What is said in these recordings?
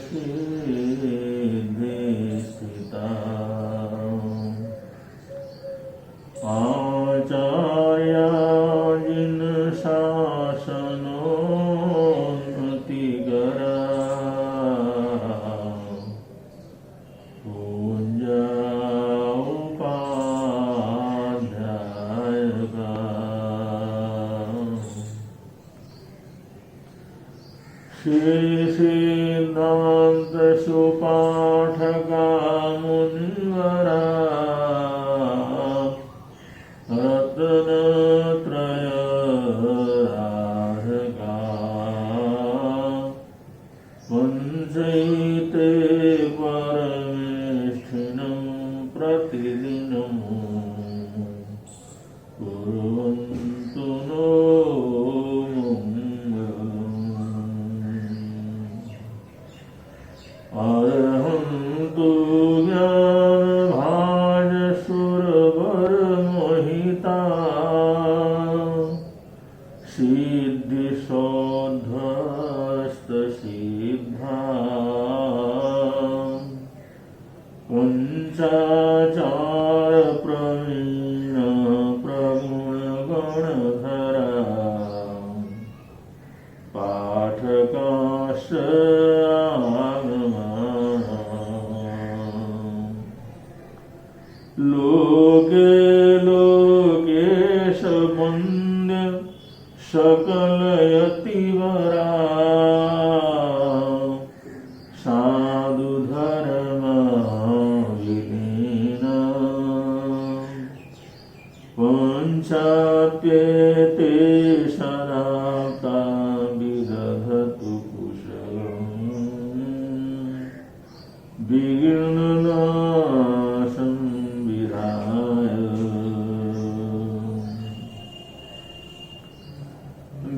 सिद्धि स्थिता आचार्या जिन शासनोन्नति करा पूज्या उपाध्याय का श्री सिद्धांत सुपाठका मुनिवरा रत्नत्रय राधका वंशयिते परमेष्ठिनं प्रतिदिनं कुर्वन्तु नो अरहन्तु ज्ञानभाजसुरवरमोहिता सिद्धिशोद्धस्तसिद्धा पंचाचारप्रवीण प्रगुणगणधरा पाठकाश्च लोके लोकेश वन्द्य सकलयतिवरा साधु धर्मा विलीना पंचाप्येते सदाता विदधतु कुशलम् विघ्ननाशं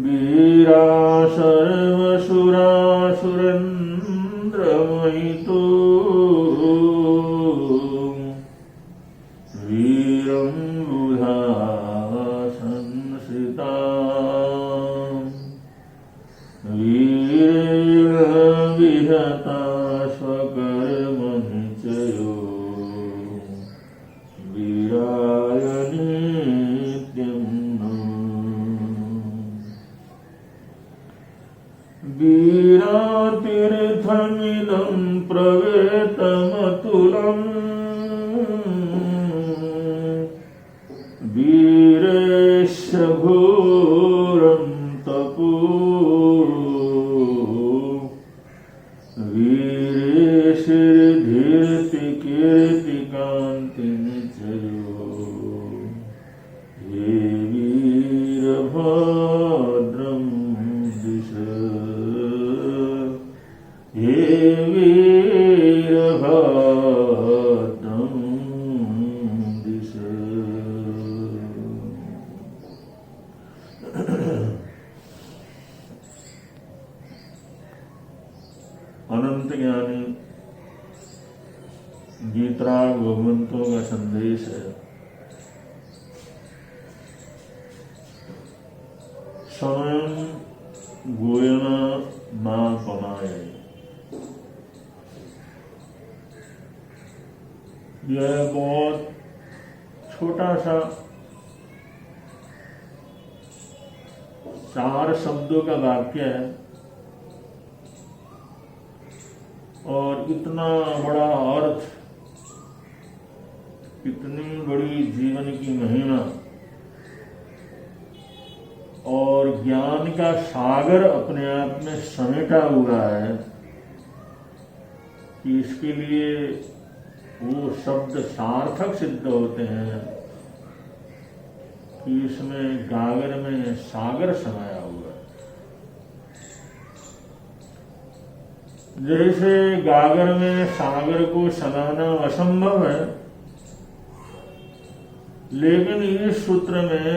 वीरा सर्वसुरासुरेन्द्रमहितो वीरं बुधा संश्रिता वीरेण विहता स्वकर्मनिचयो वीराय नित्यं वीरातीर्थमिदं प्रवेतमतुलम् वीरेश घोरं तपो वीरेशिर्धीर्ति कीर्तिकान्तिं चयो हे वीरभद्रं दिश हे वीरभद्रं दिश अनंत ज्ञानी गीतराग भगवंतों का संदेश है। स्वयं गोयना ना बनाए। यह बहुत छोटा सा 4 शब्दों का वाक्य है और इतना बड़ा अर्थ, इतनी बड़ी जीवन की महिमा और ज्ञान का सागर अपने आप में समेटा हुआ है कि इसके लिए वो शब्द सार्थक सिद्ध होते हैं कि इसमें गागर में सागर समाया हुआ है। जैसे गागर में सागर को समाना असंभव है, लेकिन इस सूत्र में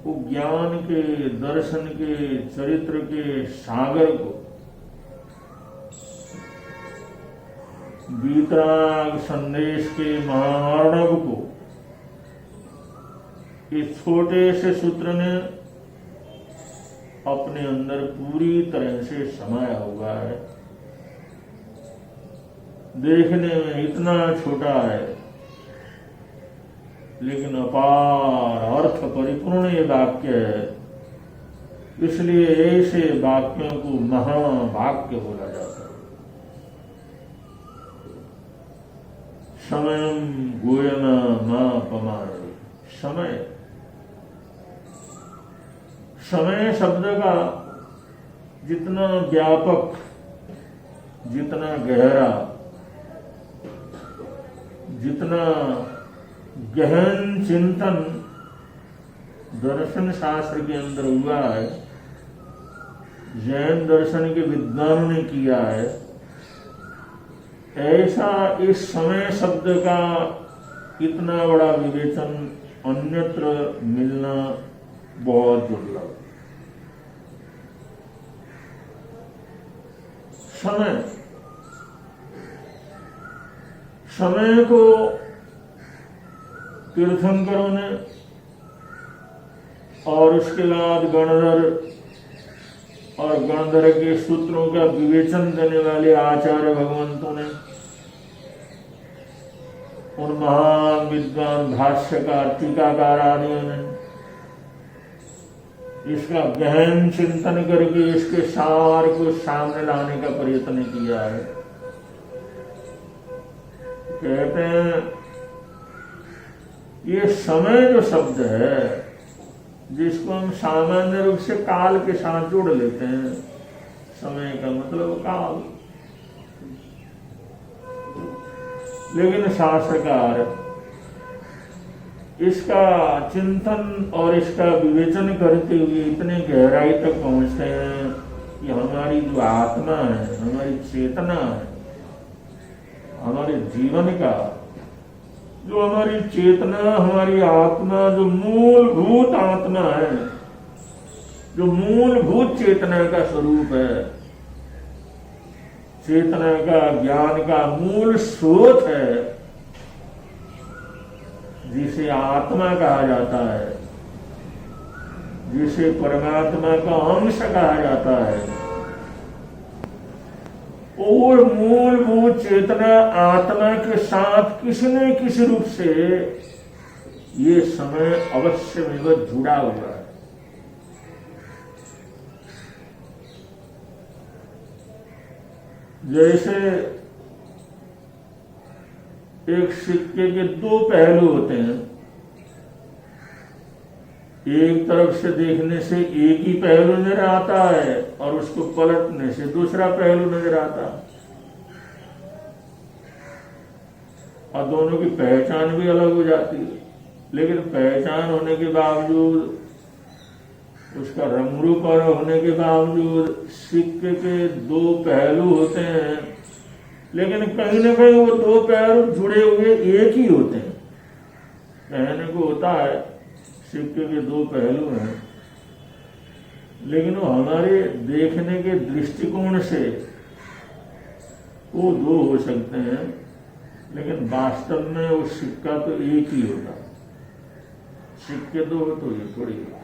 वो ज्ञान के, दर्शन के, चरित्र के सागर को, वीतराग संदेश के महार्णव को इस छोटे से सूत्र ने अपने अंदर पूरी तरह से समाया हुआ है। देखने में इतना छोटा है, लेकिन अपार अर्थ परिपूर्ण ये वाक्य है। इसलिए ऐसे वाक्यों को महावाक्य बोला जाता है। समयम गोयना मां पमारे। समय शब्द का जितना व्यापक, जितना गहरा, जितना गहन चिंतन दर्शन शास्त्र के अंदर हुआ है, जैन दर्शन के विद्वानों ने किया है, ऐसा इस समय शब्द का इतना बड़ा विवेचन अन्यत्र मिलना बहुत दुर्लभ। समय को तीर्थंकरों ने और उसके बाद गणधर और गणधर के सूत्रों का विवेचन देने वाले आचार्य भगवंतों ने, उन महान विद्वान भाष्यकार टीकाकार आदियों ने इसका गहन चिंतन करके इसके सार को सामने लाने का प्रयत्न किया है। कहते हैं ये समय जो शब्द है, जिसको हम सामान्य रूप से काल के साथ जोड़ लेते हैं, समय का मतलब काल, लेकिन शास्त्रकार इसका चिंतन और इसका विवेचन करते हुए इतने गहराई तक पहुंचते हैं कि हमारी जो आत्मा है, हमारी चेतना है, हमारे जीवन का जो हमारी चेतना, हमारी आत्मा, जो मूलभूत आत्मा है, जो मूलभूत चेतना का स्वरूप है, चेतना का ज्ञान का मूल स्रोत है, जिसे आत्मा कहा जाता है, जिसे परमात्मा का अंश कहा जाता है, और मूलभूत चेतना आत्मा के साथ किसी न किसी रूप से ये समय अवश्य में जुड़ा हुआ है। जैसे एक सिक्के के दो पहलू होते हैं, एक तरफ से देखने से एक ही पहलू नजर आता है और उसको पलटने से दूसरा पहलू नजर आता है, और दोनों की पहचान भी अलग हो जाती है। लेकिन पहचान होने के बावजूद, उसका रंग रूप होने के बावजूद सिक्के के दो पहलू होते हैं, लेकिन कहीं न कहीं वो दो पहलू जुड़े हुए एक ही होते हैं। कहने को होता है सिक्के के दो पहलू हैं, लेकिन वो हमारे देखने के दृष्टिकोण से वो दो हो सकते हैं, लेकिन वास्तव में वो सिक्का तो एक ही होता है। सिक्के दो तो ये थोड़ी होता है,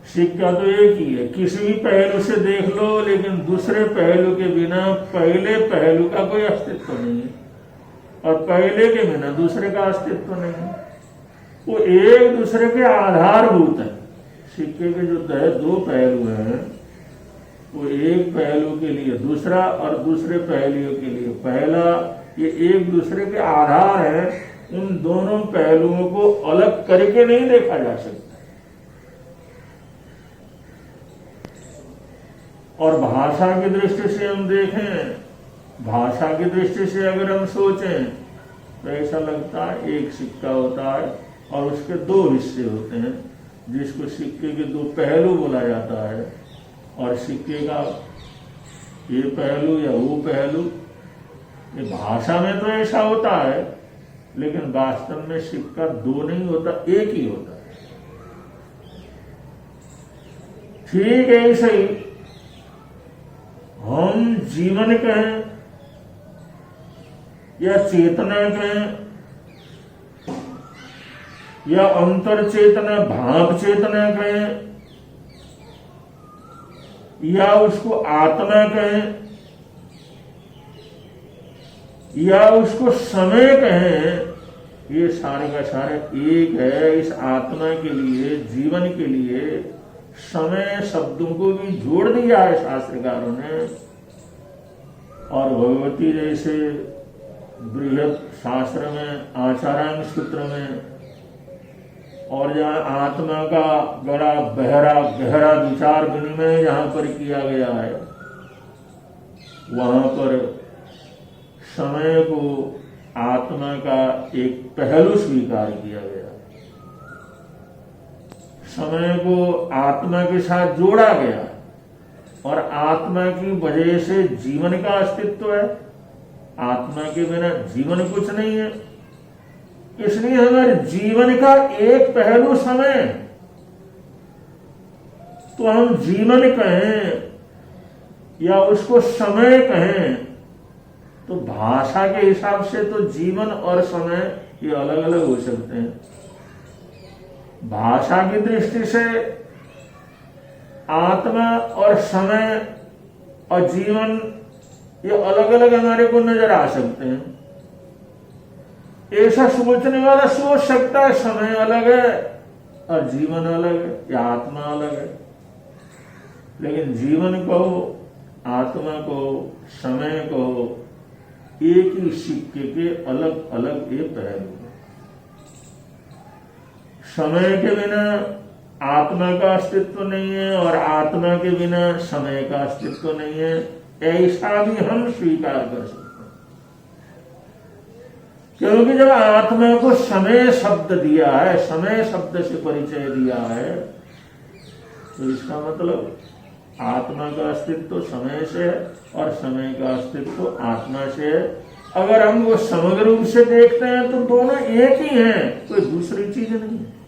सिक्का तो एक ही है। किसी भी पहलू से देख लो, लेकिन दूसरे पहलू के बिना पहले पहलू का कोई अस्तित्व नहीं है, और पहले के बिना दूसरे का अस्तित्व नहीं है। वो एक दूसरे के आधारभूत है। सिक्के के जो दो पहलू हैं, वो एक पहलू के लिए दूसरा और दूसरे पहलुओं के लिए पहला, ये एक दूसरे के आधार है। उन दोनों पहलुओं को अलग करके नहीं देखा जा सकता। और भाषा की दृष्टि से हम देखें, भाषा की दृष्टि से अगर हम सोचें, तो ऐसा लगता है एक सिक्का होता है और उसके दो हिस्से होते हैं, जिसको सिक्के के दो पहलू बोला जाता है। और सिक्के का ये पहलू या वो पहलू, ये भाषा में तो ऐसा होता है, लेकिन वास्तव में सिक्का दो नहीं होता, एक ही होता है। ठीक ऐसे ही हम जीवन कहें या चेतना कहें या अंतर चेतना, भाव चेतना कहें या उसको आत्मा कहें, या उसको समय कहें, ये सारे का सारे एक है। इस आत्मा के लिए, जीवन के लिए समय शब्दों को भी जोड़ दिया है शास्त्रकारों ने। और भगवती जैसे बृहद शास्त्र में, आचार्यांग सूत्र में, और जहाँ आत्मा का बड़ा गहरा विचार विनिमय जहाँ पर किया गया है, वहां पर समय को आत्मा का एक पहलू स्वीकार किया गया। समय को आत्मा के साथ जोड़ा गया और आत्मा की वजह से जीवन का अस्तित्व है। आत्मा के बिना जीवन कुछ नहीं है। इसलिए हमारे जीवन का एक पहलू समय। तो हम जीवन कहें या उसको समय कहें, तो भाषा के हिसाब से तो जीवन और समय ये अलग अलग हो सकते हैं। भाषा की दृष्टि से आत्मा और समय और जीवन ये अलग अलग हमारे को नजर आ सकते हैं। ऐसा सोचने वाला सोच सकता है समय अलग है और जीवन अलग है या आत्मा अलग है। लेकिन जीवन को, आत्मा को, समय को एक ही सिक्के के अलग अलग ये पहलू है। समय के बिना आत्मा का अस्तित्व नहीं है और आत्मा के बिना समय का अस्तित्व नहीं है। ऐसा भी हम स्वीकार कर सकते हैं। क्योंकि जब आत्मा को समय शब्द दिया है, समय शब्द से परिचय दिया है, तो इसका मतलब आत्मा का अस्तित्व समय से है और समय का अस्तित्व आत्मा से है। अगर हम वो समग्र रूप से देखते हैं तो दोनों एक ही हैं, कोई दूसरी चीज नहीं है।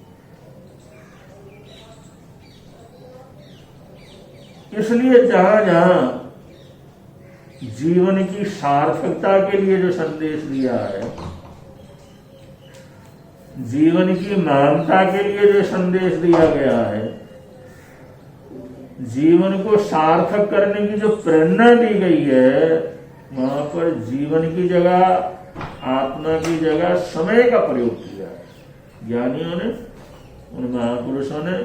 इसलिए जहां जहां जीवन की सार्थकता के लिए जो संदेश दिया है, जीवन की महानता के लिए जो संदेश दिया गया है, जीवन को सार्थक करने की जो प्रेरणा दी गई है, वहां पर जीवन की जगह, आत्मा की जगह समय का प्रयोग किया है। ज्ञानियों ने, उन महापुरुषों ने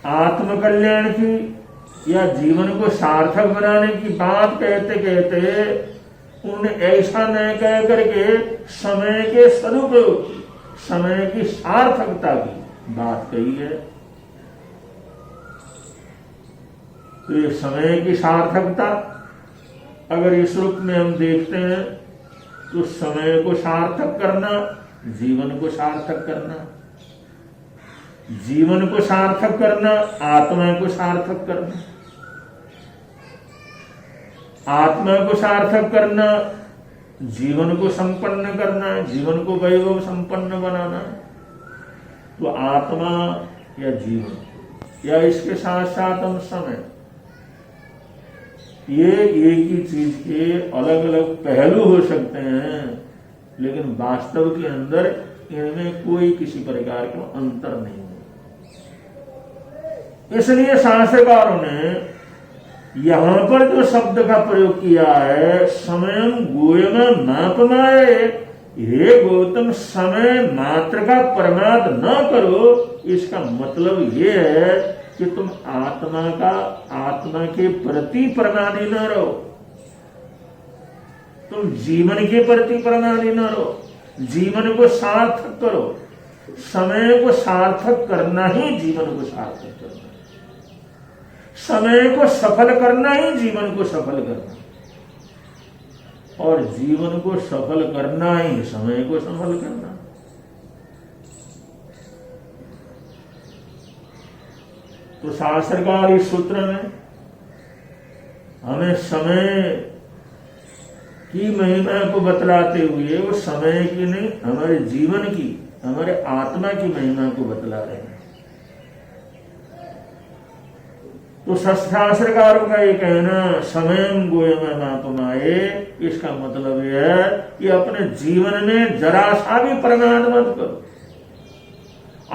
आत्म कल्याण की या जीवन को सार्थक बनाने की बात कहते कहते उन्होंने ऐसा न कह करके समय के सदुपयोग की, समय की सार्थकता की बात कही है। तो ये समय की सार्थकता अगर इस रूप में हम देखते हैं तो समय को सार्थक करना, जीवन को सार्थक करना, जीवन को सार्थक करना, आत्मा को सार्थक करना, आत्मा को सार्थक करना, जीवन को संपन्न करना, जीवन को वैभव संपन्न बनाना। तो आत्मा या जीवन या इसके साथ साथ हम समय, ये एक ही चीज के अलग अलग पहलू हो सकते हैं, लेकिन वास्तव के अंदर इनमें कोई किसी प्रकार का अंतर नहीं है। इसलिए शास्त्रकारों ने यहां पर जो शब्द का प्रयोग किया है, समयम गोयम नापमाए, हे गौतम समय मात्र का प्रमाद न करो, इसका मतलब ये है कि तुम आत्मा के प्रति प्रमादी न रहो, तुम जीवन के प्रति प्रमादी न रहो, जीवन को सार्थक करो। समय को सार्थक करना ही जीवन को सार्थक करना, समय को सफल करना ही जीवन को सफल करना, और जीवन को सफल करना ही समय को सफल करना। तो शास्त्रकार इस सूत्र में हमें समय की महिमा को बतलाते हुए, वो समय की नहीं, हमारे जीवन की, हमारे आत्मा की महिमा को बतला रहे हैं। तो शास्त्रकारों का ये कहना समयम गोयम नापमाए, इसका मतलब यह है कि अपने जीवन में जरा सा भी प्रमाद मत करो,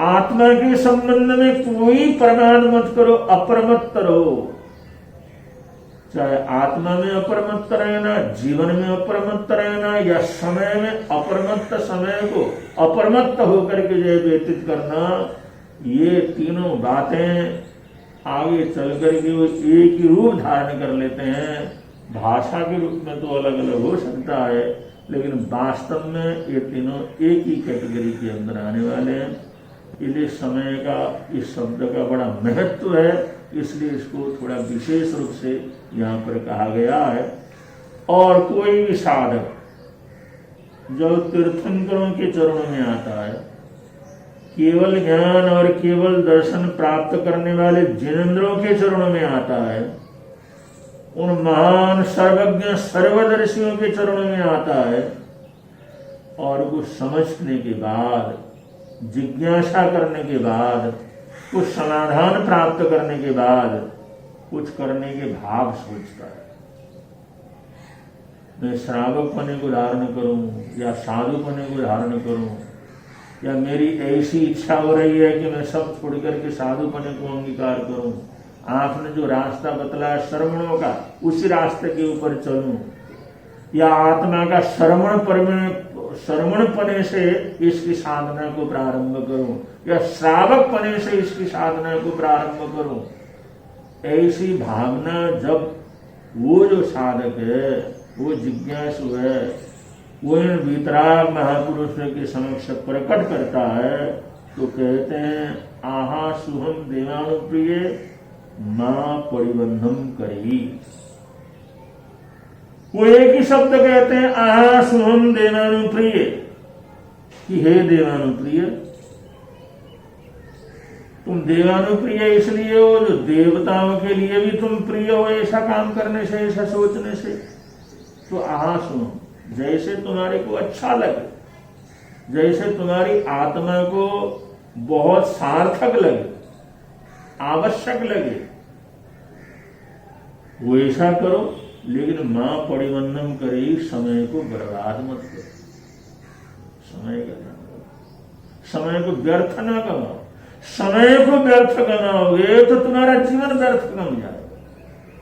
आत्मा के संबंध में कोई प्रमाद मत करो, अप्रमत्त रहो। चाहे आत्मा में अप्रमत्त रहना, जीवन में अप्रमत्त रहना, या समय में अप्रमत्त समय को अप्रमत्त होकर के जो व्यतीत करना, ये तीनों बातें आगे चल करके वो एक ही रूप धारण कर लेते हैं। भाषा के रूप में तो अलग अलग हो सकता है, लेकिन वास्तव में ये तीनों एक ही कैटेगरी के अंदर आने वाले हैं। इसलिए समय का, इस शब्द का बड़ा महत्व है, इसलिए इसको थोड़ा विशेष रूप से यहाँ पर कहा गया है। और कोई भी साधक जो तीर्थंकरों के चरणों में आता है, केवल ज्ञान और केवल दर्शन प्राप्त करने वाले जिनेंद्रों के चरणों में आता है, उन महान सर्वज्ञ सर्वदर्शियों के चरणों में आता है, और कुछ समझने के बाद, जिज्ञासा करने के बाद, कुछ समाधान प्राप्त करने के बाद कुछ करने के भाव सोचता है। मैं श्रावक पने को धारण करूं या साधु पने को धारण करूं, या मेरी ऐसी इच्छा हो रही है कि मैं सब छोड़ करके साधु पने को अंगीकार करूं। आपने जो रास्ता बतलाया श्रवणों का, उसी रास्ते के ऊपर चलूं, या आत्मा का श्रवण पने से इसकी साधना को प्रारंभ करूं, या श्रावक पने से इसकी साधना को प्रारंभ करूं। ऐसी भावना जब वो जो साधक है, वो जिज्ञासु है, वो इन वितराग महापुरुषों के समक्ष प्रकट करता है, तो कहते हैं आहा सुहम देवानुप्रिय मां परिबंधम करी। वो एक ही शब्द कहते हैं, आहा सुहम देवानुप्रिय, कि हे देवानुप्रिय, तुम देवानुप्रिय इसलिए हो जो देवताओं के लिए भी तुम प्रिय हो, ऐसा काम करने से, ऐसा सोचने से। तो आहा सुहम, जैसे तुम्हारे को अच्छा लगे, जैसे तुम्हारी आत्मा को बहुत सार्थक लगे, आवश्यक लगे, वैसा करो, लेकिन मां परिबंधन करी, समय को बर्बाद मत करो, समय को व्यर्थ ना कमाओ। समय को व्यर्थ कमाओगे तो तुम्हारा जीवन व्यर्थ गम जाएगा,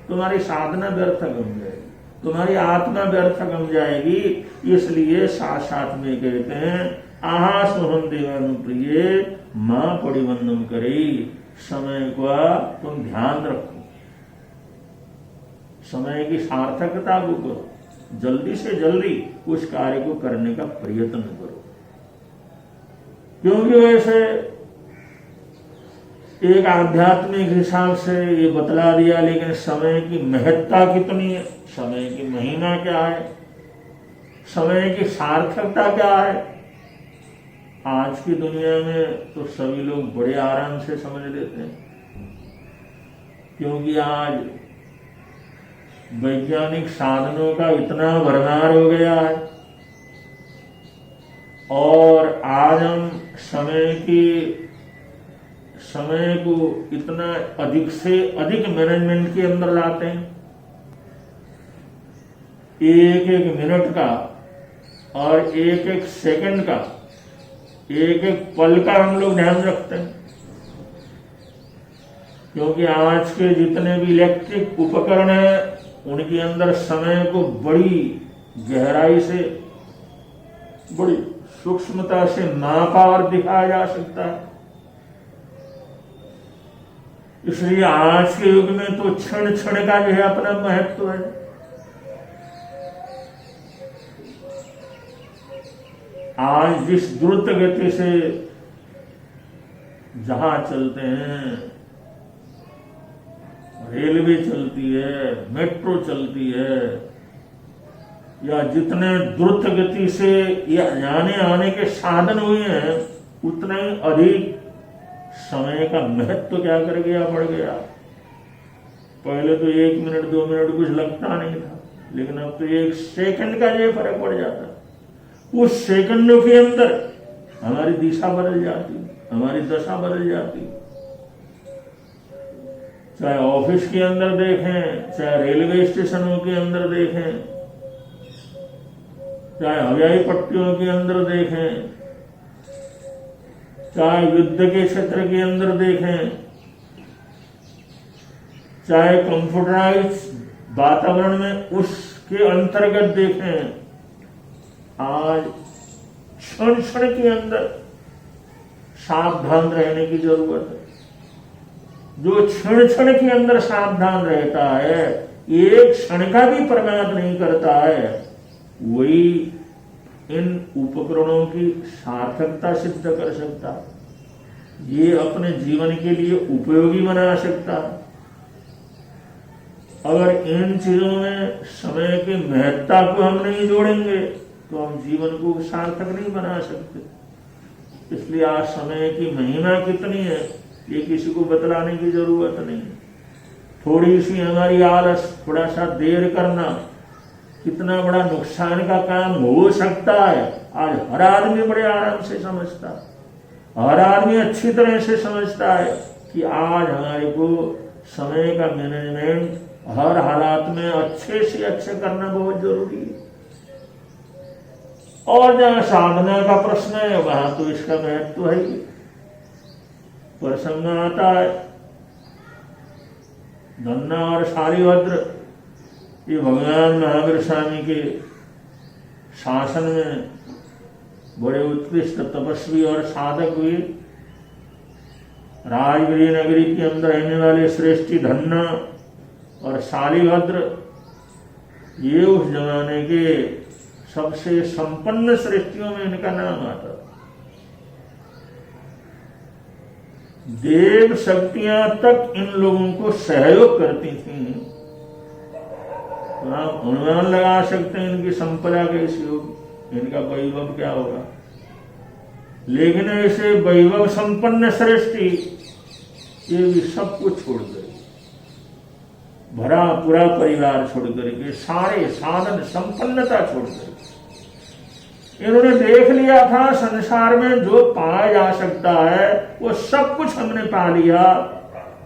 तुम्हारी साधना व्यर्थ गम जाएगी, तुम्हारी आत्मा व्यर्थ गम जाएगी। इसलिए साथ साथ में कहते हैं आहा सोहम देवानुप्रिय मां परिबंधन करी, समय का तुम ध्यान रखो, समय की सार्थकता को करो, जल्दी से जल्दी उस कार्य को करने का प्रयत्न करो। क्योंकि वैसे एक आध्यात्मिक हिसाब से ये बतला दिया, लेकिन समय की महत्ता कितनी है, समय की महिमा क्या है, समय की सार्थकता क्या है, आज की दुनिया में तो सभी लोग बड़े आराम से समझ लेते हैं। क्योंकि आज वैज्ञानिक साधनों का इतना भरमार हो गया है, और आज हम समय को इतना अधिक से अधिक मैनेजमेंट के अंदर लाते हैं। एक एक मिनट का और एक एक सेकंड का, एक एक पल का हम लोग ध्यान रखते हैं। क्योंकि आज के जितने भी इलेक्ट्रिक उपकरण हैं, उनके अंदर समय को बड़ी गहराई से, बड़ी सूक्ष्मता से मापा और दिखाया जा सकता है। इसलिए आज के युग में तो क्षण क्षण का जो है अपना महत्व है। आज जिस द्रुत गति से जहाज चलते हैं, रेलवे चलती है, मेट्रो चलती है, या जितने द्रुत गति से जाने आने के साधन हुए हैं, उतना ही अधिक समय का महत्व क्या कर गया, बढ़ गया। पहले तो 1 मिनट 2 मिनट कुछ लगता नहीं था, लेकिन अब तो 1 सेकंड का जो फर्क पड़ जाता है। उस सेकंडों के अंदर हमारी दिशा बदल जाती, हमारी दशा बदल जाती। चाहे ऑफिस के अंदर देखें, चाहे रेलवे स्टेशनों के अंदर देखें, चाहे हवाई पट्टियों के अंदर देखें, चाहे युद्ध के क्षेत्र के अंदर देखें, चाहे कंप्यूटराइज वातावरण में उसके अंतर्गत देखें, आज क्षण क्षण के अंदर सावधान रहने की जरूरत है। जो क्षण क्षण के अंदर सावधान रहता है, एक क्षण का भी प्रमाद नहीं करता है, वही इन उपकरणों की सार्थकता सिद्ध कर सकता है, ये अपने जीवन के लिए उपयोगी बना सकता है। अगर इन चीजों में समय की महत्ता को हम नहीं जोड़ेंगे तो हम जीवन को सार्थक नहीं बना सकते। इसलिए आज समय की महिमा कितनी है ये किसी को बतलाने की जरूरत नहीं। थोड़ी सी हमारी आलस, थोड़ा सा देर करना कितना बड़ा नुकसान का काम हो सकता है, आज हर आदमी बड़े आराम से समझता है। हर आदमी अच्छी तरह से समझता है कि आज हमारे को समय का मैनेजमेंट हर हालात में अच्छे से अच्छे करना बहुत जरूरी है। और जहां साधना का प्रश्न है वहां तो इसका महत्व है ही। प्रसंग आता है धन्ना और शालिभद्र, ये भगवान महावीर स्वामी के शासन में बड़े उत्कृष्ट तपस्वी और साधक हुए। राजगिरी नगरी के अंदर रहने वाले श्रेष्ठी धन्ना और शालिभद्र, ये उस जमाने के सबसे संपन्न श्रेष्ठियों में इनका नाम आता। देव शक्तियां तक इन लोगों को सहयोग करती थी। तो आप अनुमान लगा सकते हैं इनकी संपदा कैसी होगी, इनका वैभव क्या होगा। लेकिन ऐसे वैभव संपन्न श्रेष्ठी ये भी सब कुछ छोड़ गए, भरा पूरा परिवार छोड़ करके, सारे साधन संपन्नता छोड़ गए। इन्होंने देख लिया था संसार में जो पाया जा सकता है वो सब कुछ हमने पा लिया,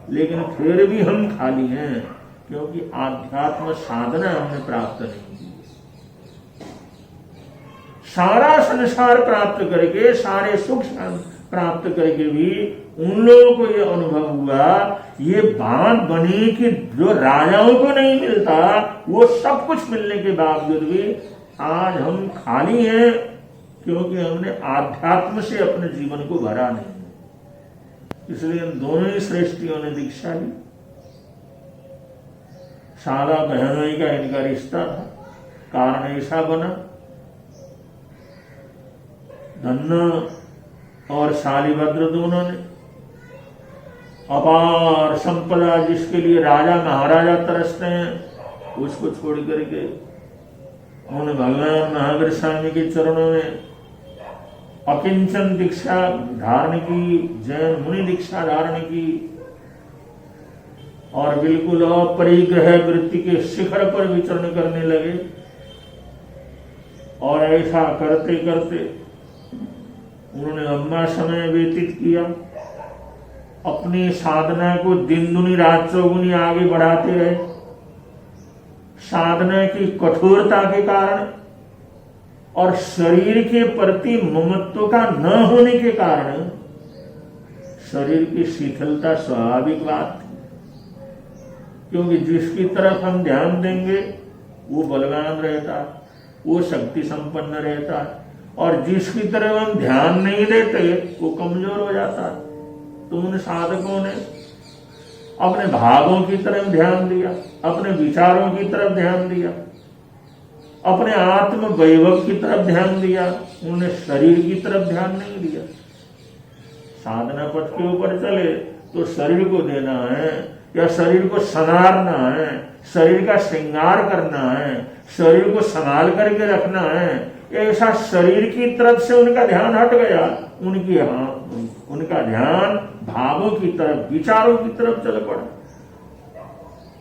लेकिन फिर भी हम खाली हैं, क्योंकि आध्यात्म साधना हमने प्राप्त नहीं की। सारा संसार प्राप्त करके, सारे सुख प्राप्त करके भी उन लोगों को ये अनुभव हुआ, ये बात बनी कि जो राजाओं को नहीं मिलता वो सब कुछ मिलने के बावजूद भी आज हम खाली हैं, क्योंकि हमने आध्यात्म से अपने जीवन को भरा नहीं। इसलिए इन दोनों ही श्रेष्ठियों ने दीक्षा ली। सादा बहनोई का इनका रिश्ता था, कारण ऐसा बना। धन्ना और शालिभद्र दोनों ने अपार संपदा, जिसके लिए राजा महाराजा तरसते हैं, उसको छोड़ करके उन्होंने भगवान महावीर स्वामी के चरणों में अकिंचन दीक्षा धारण की, जैन मुनि दीक्षा धारण की और बिल्कुल अपरिग्रह वृत्ति के शिखर पर विचरण करने लगे। और ऐसा करते करते उन्होंने लंबा समय व्यतीत किया, अपनी साधना को दिन दुनी रात चौगुनी आगे बढ़ाते रहे। साधना की कठोरता के कारण और शरीर के प्रति ममत्व का न होने के कारण शरीर की शिथिलता स्वाभाविक बात थी, क्योंकि जिसकी तरफ हम ध्यान देंगे वो बलवान रहता है, वो शक्ति संपन्न रहता है, और जिसकी तरफ हम ध्यान नहीं देते वो कमजोर हो जाता है। तो उन साधकों ने अपने भावों की तरफ ध्यान दिया, अपने विचारों की तरफ ध्यान दिया, अपने आत्म वैभव की तरफ ध्यान दिया, उन्होंने शरीर की तरफ ध्यान नहीं दिया। साधना पथ के ऊपर चले तो शरीर को देना है या शरीर को संवारना है, शरीर का श्रृंगार करना है, शरीर को संभाल करके रखना है, ऐसा शरीर की तरफ से उनका ध्यान हट गया। उनका ध्यान भावों की तरफ, विचारों की तरफ चल पड़ा।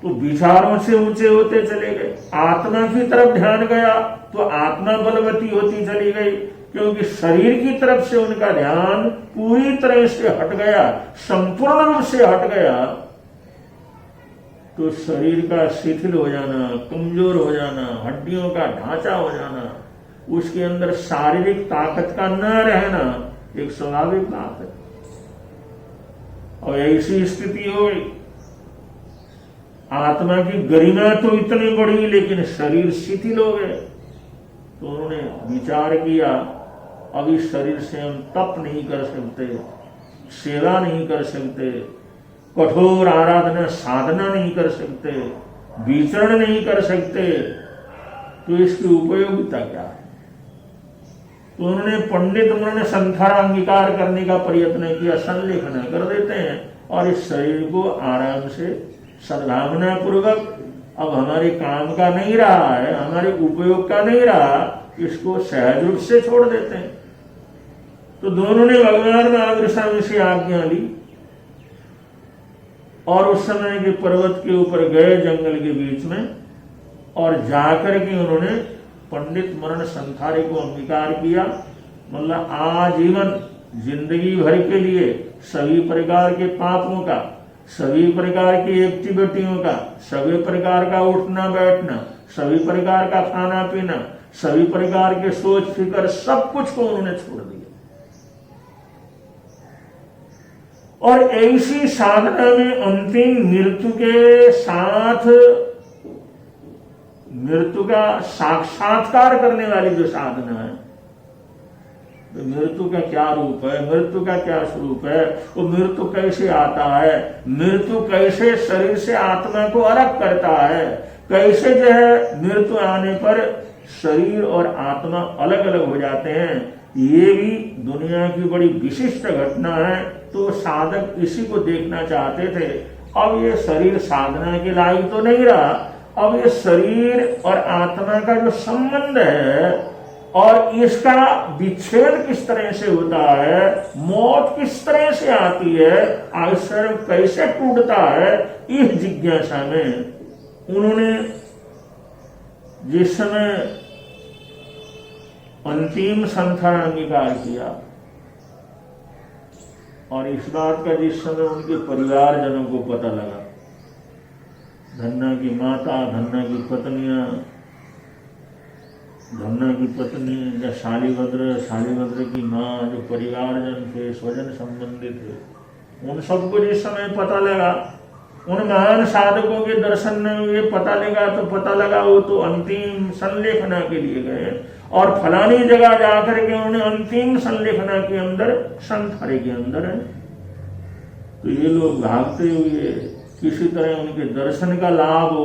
तो विचारों से ऊंचे होते चले गए, आत्मा की तरफ ध्यान गया तो आत्मा बलवती होती चली गई, क्योंकि शरीर की तरफ से उनका ध्यान पूरी तरह से हट गया, संपूर्ण रूप से हट गया। तो शरीर का शिथिल हो जाना, कमजोर हो जाना, हड्डियों का ढांचा हो जाना, उसके अंदर शारीरिक ताकत का न रहना एक स्वाभाविक बात है। और ऐसी स्थिति हो गई, आत्मा की गरिमा तो इतनी बड़ी, लेकिन शरीर शिथिल हो गए। तो उन्होंने विचार किया, अब इस शरीर से हम तप नहीं कर सकते, सेवा नहीं कर सकते, कठोर आराधना साधना नहीं कर सकते, विचरण नहीं कर सकते, तो इसकी उपयोगिता क्या है? तो उन्होंने पंडित उन्होंने संथारा अंगीकार करने का प्रयत्न किया, संलेखना कर देते हैं और इस शरीर को आराम से सद्भावना पूर्वक, अब हमारे काम का नहीं रहा है, हमारे उपयोग का नहीं रहा, इसको सहज रूप से छोड़ देते हैं। तो दोनों ने भगवान महावीर स्वामी से आज्ञा ली और उस समय के पर्वत के ऊपर गए, जंगल के बीच में, और जाकर के उन्होंने पंडित मरण संथारे को अंगीकार किया। मतलब आजीवन जिंदगी भर के लिए सभी प्रकार के पापों का, सभी प्रकार की एक्टिविटियों का, सभी प्रकार का उठना बैठना, सभी प्रकार का खाना पीना, सभी प्रकार के सोच फिकर, सब कुछ को उन्होंने छोड़ दिया। और ऐसी साधना में अंतिम मृत्यु के साथ, मृत्यु का साक्षात्कार करने वाली जो साधना है, तो मृत्यु का क्या रूप है, मृत्यु का क्या स्वरूप है, वो मृत्यु कैसे आता है, मृत्यु कैसे शरीर से आत्मा को अलग करता है, कैसे जो है मृत्यु आने पर शरीर और आत्मा अलग अलग हो जाते हैं, ये भी दुनिया की बड़ी विशिष्ट घटना है। तो साधक इसी को देखना चाहते थे। अब ये शरीर साधना के लायक तो नहीं रहा, अब ये शरीर और आत्मा का जो संबंध है और इसका विच्छेद किस तरह से होता है, मौत किस तरह से आती है, आश्चर्य कैसे टूटता है, इस जिज्ञासा में उन्होंने जिस समय अंतिम संथान अंगीकार किया, और इस बात का जिस समय उनके परिवारजनों को पता लगा, धन्ना की माता, धन्ना की पत्नियां, धन्ना की पत्नी या शालीभद्र की माँ, जो परिवारजन थे, स्वजन संबंधी थे, उन सबको जिस समय पता लगा, उन महान साधकों के दर्शन में ये पता लगा वो तो अंतिम संलेखना के लिए गए और फलानी जगह जाकर के उन्होंने अंतिम संलेखना के अंदर, संथारे के अंदर है। तो ये लोग भागते हुए किसी तरह उनके दर्शन का लाभ हो,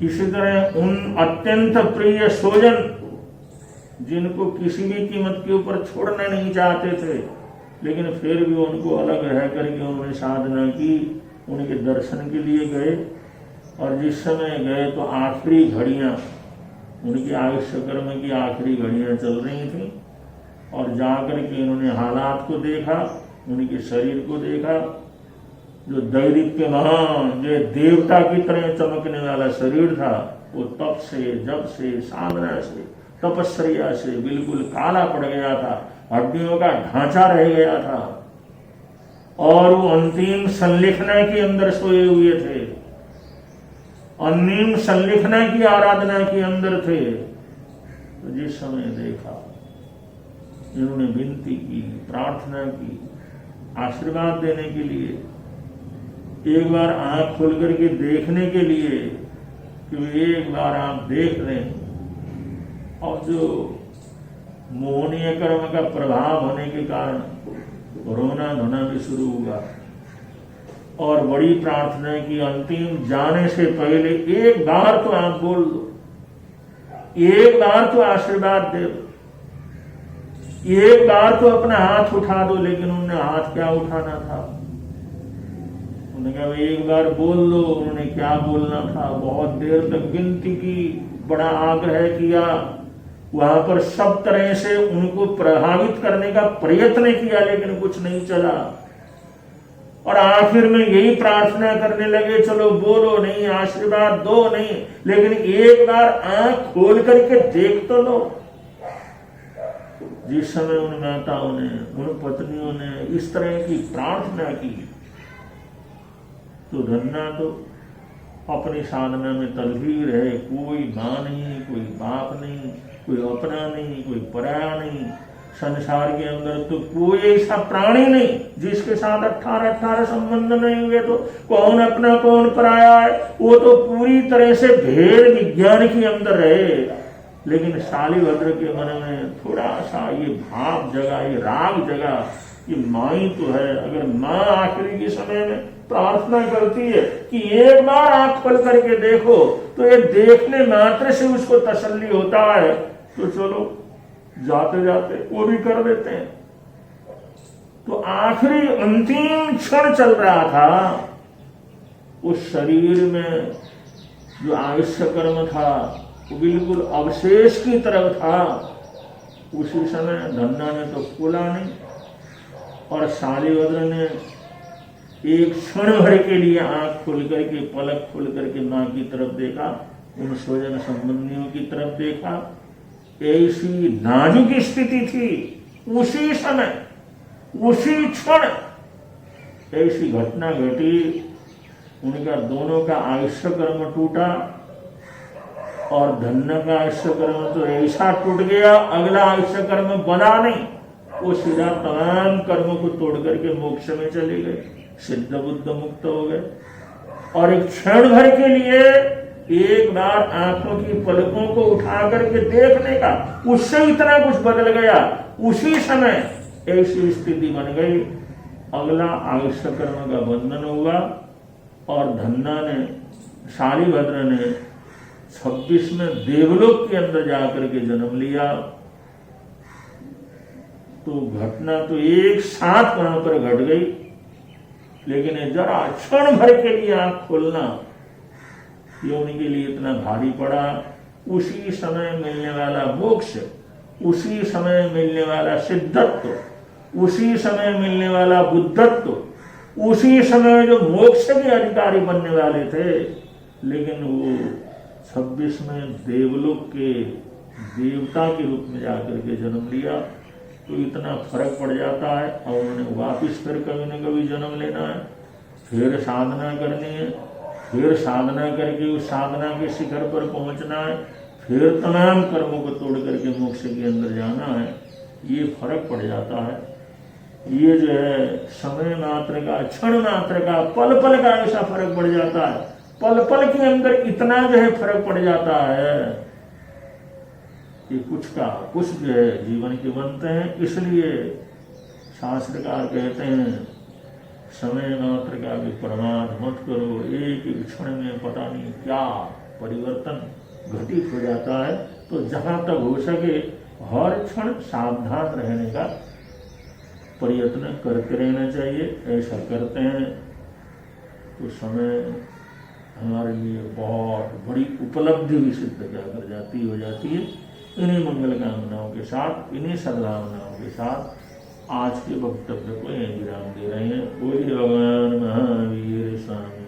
किसी तरह उन अत्यंत प्रिय स्वजन जिनको किसी भी कीमत के ऊपर छोड़ना नहीं चाहते थे, लेकिन फिर भी उनको अलग रह करके उन्होंने साधना की, उनके दर्शन के लिए गए। और जिस समय गए तो आखिरी घड़ियां, उनके आयुष्य कर्म की आखिरी घड़ियां चल रही थी, और जाकर के उन्होंने हालात को देखा, उनके शरीर को देखा, जो दैदीप्यमान, जो देवता की तरह चमकने वाला शरीर था, वो तप से, जप से, साधना से, तपस्या से बिल्कुल काला पड़ गया था, हड्डियों का ढांचा रह गया था, और वो अंतिम संलेखना के अंदर सोए हुए थे, अंतिम संलेखना की आराधना के अंदर थे। तो जिस समय देखा, इन्होंने विनती की, प्रार्थना की, आशीर्वाद देने के लिए, एक बार आंख खोल करके देखने के लिए कि एक बार आप देख लें। और जो मोहनीय कर्म का प्रभाव होने के कारण रोना धोना भी शुरू हुआ, और बड़ी प्रार्थना की, अंतिम जाने से पहले एक बार तो आप बोल दो, एक बार तो आशीर्वाद दे दो, एक बार तो अपना हाथ उठा दो। लेकिन उन्होंने हाथ क्या उठाना था, उन्होंने कहा एक बार बोल दो। उन्होंने क्या बोलना था, बहुत देर तक विनती की, बड़ा आग्रह किया, वहां पर सब तरह से उनको प्रभावित करने का प्रयत्न किया, लेकिन कुछ नहीं चला। और आखिर में यही प्रार्थना करने लगे, चलो बोलो नहीं, आशीर्वाद दो नहीं, लेकिन एक बार आंख खोल करके देख तो लो। जिस समय उन माताओं ने, उन पत्नियों ने इस तरह की प्रार्थना की, तो धन्ना तो अपनी साधना में तल्लीन रहे, कोई मां नहीं, कोई बाप नहीं, कोई अपना नहीं, कोई पराया नहीं, संसार के अंदर तो कोई ऐसा प्राणी नहीं जिसके साथ 18 संबंध नहीं हुए। तो कौन अपना कौन पराया है, वो तो पूरी तरह से भेद विज्ञान के अंदर रहे। लेकिन शालिभद्र के मन में थोड़ा सा ये भाव जगा, ये राग जगा कि माँ ही तो है। अगर माँ आखिरी के समय में प्रार्थना करती है कि एक बार आंख खोल करके देखो, तो ये देखने मात्र से उसको तसल्ली होता है। तो चलो जाते जाते वो भी कर देते हैं। तो आखिरी अंतिम क्षण चल रहा था, उस शरीर में जो आयुष्य कर्म था वो बिल्कुल अवशेष की तरफ था। उसी समय धन्ना ने तो खोला नहीं, और शालिभद्र ने एक क्षण भर के लिए आंख खोल करके, पलक खोल करके मां की तरफ देखा, उन स्वजन संबंधियों की तरफ देखा। ऐसी नाजुक स्थिति थी, उसी समय उसी क्षण ऐसी घटना घटी, उनका दोनों का आयुष्य कर्म टूटा। और धन्ना का आयुष्य कर्म तो ऐसा टूट गया, अगला आयुष्य कर्म बना नहीं। वो सीधा तमाम कर्मों को तोड़ करके मोक्ष में चले गए, सिद्ध बुद्ध मुक्त हो गए। और एक क्षण भर के लिए एक बार आंखों की पलकों को उठा करके देखने का, उससे इतना कुछ बदल गया। उसी समय ऐसी स्थिति बन गई, अगला आयुष्य कर्म का बंधन हुआ। और धन्ना ने, शालिभद्र ने 26 में देवलोक के अंदर जाकर के जन्म लिया। तो घटना तो एक साथ वहां पर घट गई, लेकिन जरा क्षण भर के लिए आंख खोलना ये उनके लिए इतना भारी पड़ा। उसी समय मिलने वाला मोक्ष, उसी समय मिलने वाला सिद्धत्व, उसी समय मिलने वाला बुद्धत्व, उसी समय जो मोक्ष के अधिकारी बनने वाले थे, लेकिन वो 26 में देवलोक के देवता के रूप में जाकर के जन्म लिया। तो इतना फर्क पड़ जाता है। और उन्होंने वापिस फिर कभी न कभी जन्म लेना है, फिर साधना करनी है, फिर साधना करके उस साधना के शिखर पर पहुंचना है, फिर तमाम कर्मों को तोड़ करके मोक्ष के अंदर जाना है। ये फर्क पड़ जाता है। ये जो है समय मात्र का, क्षण मात्र का, पल पल का ऐसा फर्क पड़ जाता है। पल पल के अंदर इतना जो है फर्क पड़ जाता है कि कुछ का कुछ जो है जीवन के बनते हैं। इसलिए शास्त्रकार कहते हैं समय मात्र का भी प्रमाद मत करो, एक ही क्षण में पता नहीं क्या परिवर्तन घटित हो जाता है। तो जहां तक हो सके हर क्षण सावधान रहने का प्रयत्न करते रहना चाहिए। ऐसा करते हैं तो समय हमारे लिए बहुत बड़ी उपलब्धि भी सिद्ध कर जाती हो जाती है। इन्हीं मंगल कामनाओं के साथ, इन्हीं सद्भावनाओं के साथ आज के वक्तव्य को यहीं विराम दे रहे हैं। बोलिए भगवान महावीर स्वामी।